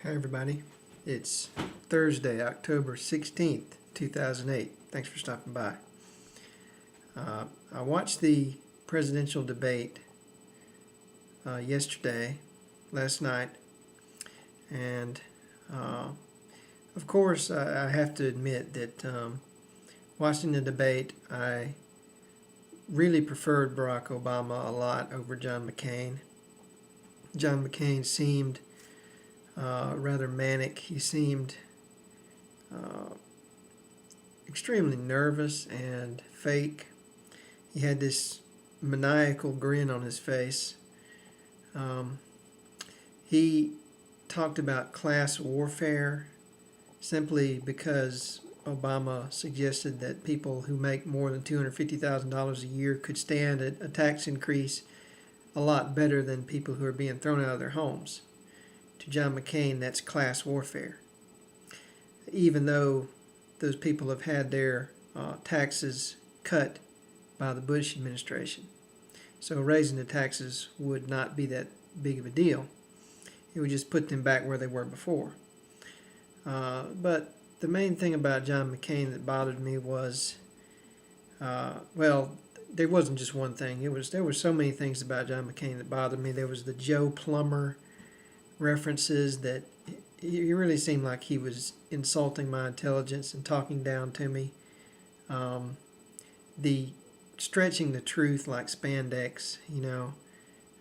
Hi everybody, it's Thursday, October 16th, 2008. Thanks for stopping by. I watched the presidential debate last night, and of course I have to admit that watching the debate I really preferred Barack Obama a lot over John McCain. John McCain seemed rather manic. He seemed extremely nervous and fake. He had this maniacal grin on his face. He talked about class warfare simply because Obama suggested that people who make more than $250,000 a year could stand a tax increase a lot better than people who are being thrown out of their homes. To John McCain, that's class warfare. Even though those people have had their taxes cut by the Bush administration. So raising the taxes would not be that big of a deal. It would just put them back where they were before. But the main thing about John McCain that bothered me was, well, there wasn't just one thing. There were so many things about John McCain that bothered me. There was the Joe Plumber references that it really seemed like he was insulting my intelligence and talking down to me. The stretching the truth like spandex,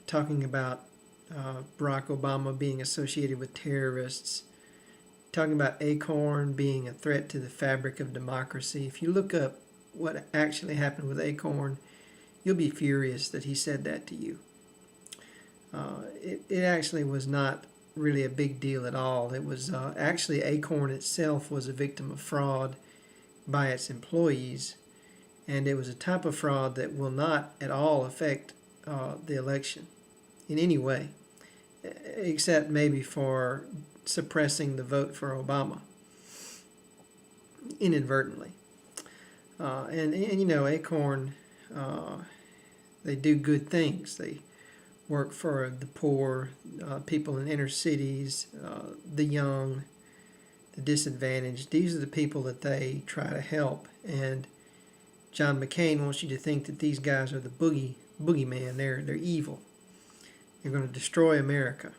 talking about Barack Obama being associated with terrorists, talking about Acorn being a threat to the fabric of democracy. If you look up what actually happened with Acorn, you'll be furious that he said that to you. It actually was not really a big deal at all. It was actually Acorn itself was a victim of fraud by its employees, and it was a type of fraud that will not at all affect the election in any way, except maybe for suppressing the vote for Obama inadvertently. And Acorn, they do good things. They work for the poor, people in inner cities, the young, the disadvantaged. These are the people that they try to help. And John McCain wants you to think that these guys are the boogeyman. They're evil. They're going to destroy America.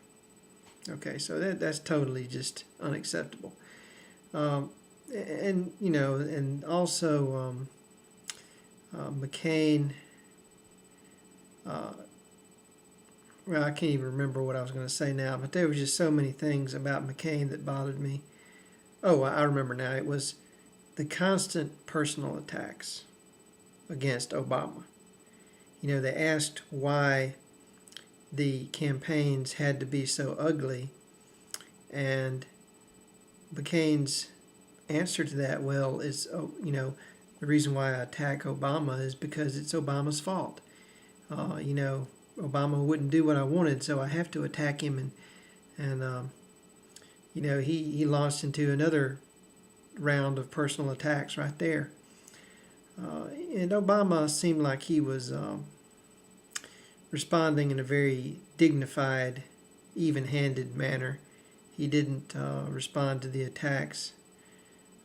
Okay, so that's totally just unacceptable. And also McCain. Well, I can't even remember what I was going to say now, but there were just so many things about McCain that bothered me. Oh, I remember now. It was the constant personal attacks against Obama. They asked why the campaigns had to be so ugly, and McCain's answer to that, well, is, the reason why I attack Obama is because it's Obama's fault. Obama wouldn't do what I wanted, so I have to attack him. And he launched into another round of personal attacks right there. And Obama seemed like he was responding in a very dignified, even-handed manner. He didn't respond to the attacks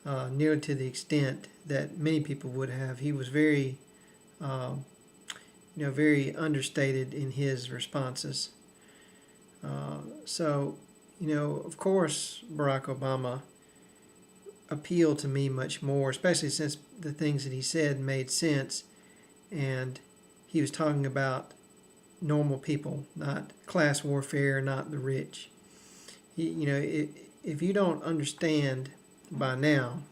nearly to the extent that many people would have. He was very very understated in his responses. So, of course, Barack Obama appealed to me much more, especially since the things that he said made sense, and he was talking about normal people, not class warfare, not the rich. If you don't understand by now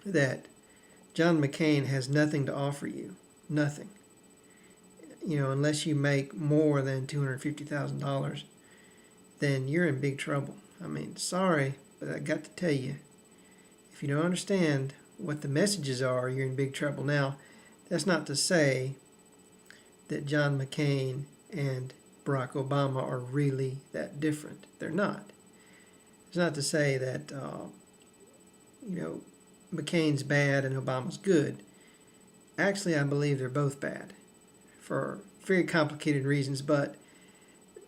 that John McCain has nothing to offer you, nothing, unless you make more than $250,000, then you're in big trouble. I mean, sorry, but I got to tell you, if you don't understand what the messages are, you're in big trouble. Now, that's not to say that John McCain and Barack Obama are really that different. They're not. It's not to say that, McCain's bad and Obama's good. Actually, I believe they're both bad for very complicated reasons, but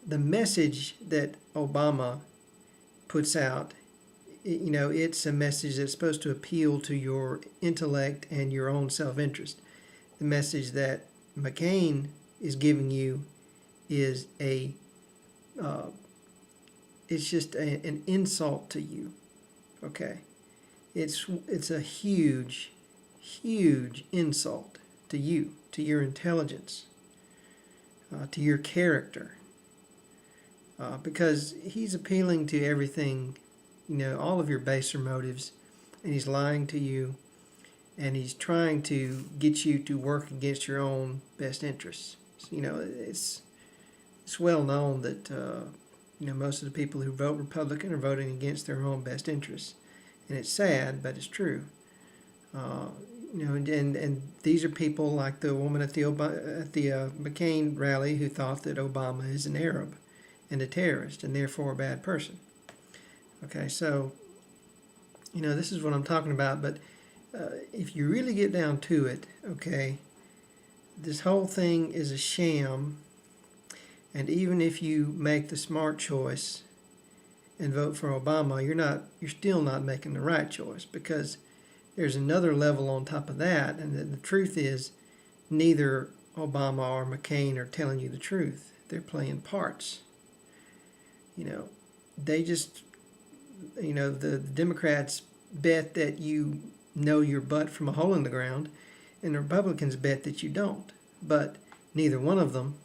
the message that Obama puts out, it's a message that's supposed to appeal to your intellect and your own self-interest. The message that McCain is giving you is it's just an insult to you. Okay, it's a huge insult to you, to your intelligence, to your character, because he's appealing to everything, all of your baser motives, and he's lying to you, and he's trying to get you to work against your own best interests. It's well known that most of the people who vote Republican are voting against their own best interests, and it's sad, but it's true. And these are people like the woman at the McCain rally who thought that Obama is an Arab and a terrorist and therefore a bad person. Okay, so this is what I'm talking about. But if you really get down to it, okay, this whole thing is a sham. And even if you make the smart choice and vote for Obama, you're still not making the right choice, because there's another level on top of that, and the truth is neither Obama or McCain are telling you the truth. They're playing parts. They just, the Democrats bet that you know your butt from a hole in the ground, and the Republicans bet that you don't. But neither one of them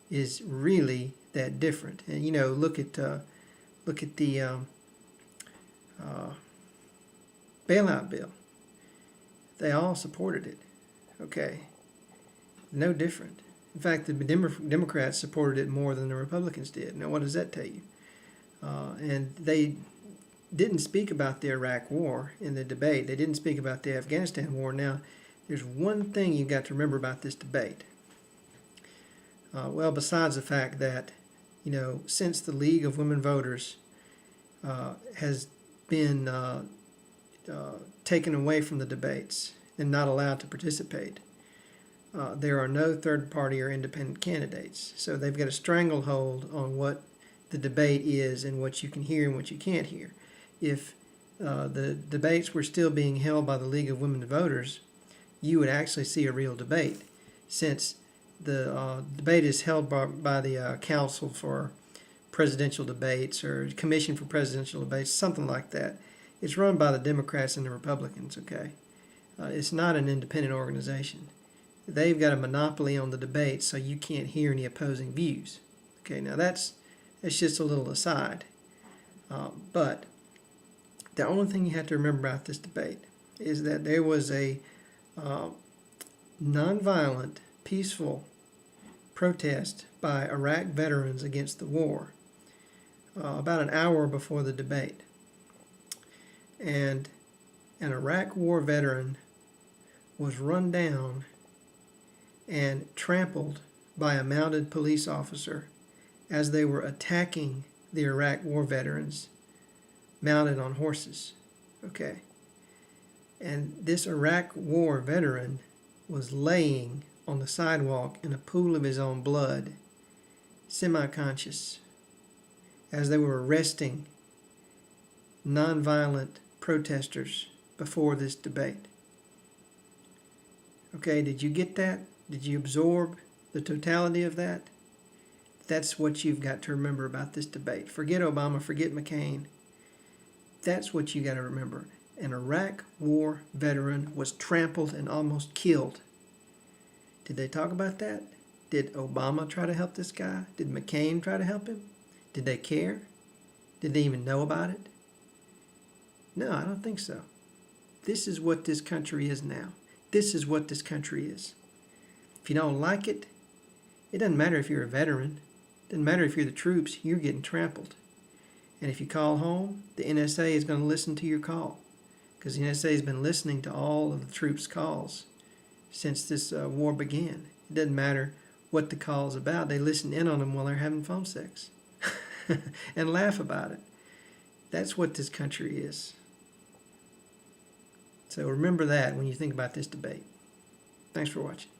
is really that different. And look at the bailout bill. They all supported it. Okay, no different. In fact, the Democrats supported it more than the Republicans did. Now, what does that tell you? And they didn't speak about the Iraq War in the debate. They didn't speak about the Afghanistan War. Now, there's one thing you've got to remember about this debate. Well, besides the fact that, since the League of Women Voters has been taken away from the debates and not allowed to participate, there are no third-party or independent candidates. So they've got a stranglehold on what the debate is and what you can hear and what you can't hear. If the debates were still being held by the League of Women Voters, you would actually see a real debate, since the debate is held by the Council for Presidential Debates or Commission for Presidential Debates, something like that. It's run by the Democrats and the Republicans, okay? It's not an independent organization. They've got a monopoly on the debate, so you can't hear any opposing views. Okay, now that's just a little aside. But the only thing you have to remember about this debate is that there was a nonviolent, peaceful protest by Iraq veterans against the war about an hour before the debate. And an Iraq war veteran was run down and trampled by a mounted police officer as they were attacking the Iraq war veterans mounted on horses. Okay. And this Iraq war veteran was laying on the sidewalk in a pool of his own blood, semi-conscious, as they were arresting nonviolent protesters before this debate. Okay, did you get that? Did you absorb the totality of that? That's what you've got to remember about this debate. Forget Obama, forget McCain. That's what you got to remember. An Iraq war veteran was trampled and almost killed. Did they talk about that? Did Obama try to help this guy? Did McCain try to help him? Did they care? Did they even know about it? No, I don't think so. This is what this country is now. This is what this country is. If you don't like it, it doesn't matter if you're a veteran. It doesn't matter if you're the troops. You're getting trampled. And if you call home, the NSA is going to listen to your call, because the NSA has been listening to all of the troops' calls since this war began. It doesn't matter what the call is about. They listen in on them while they're having phone sex and laugh about it. That's what this country is. So remember that when you think about this debate. Thanks for watching.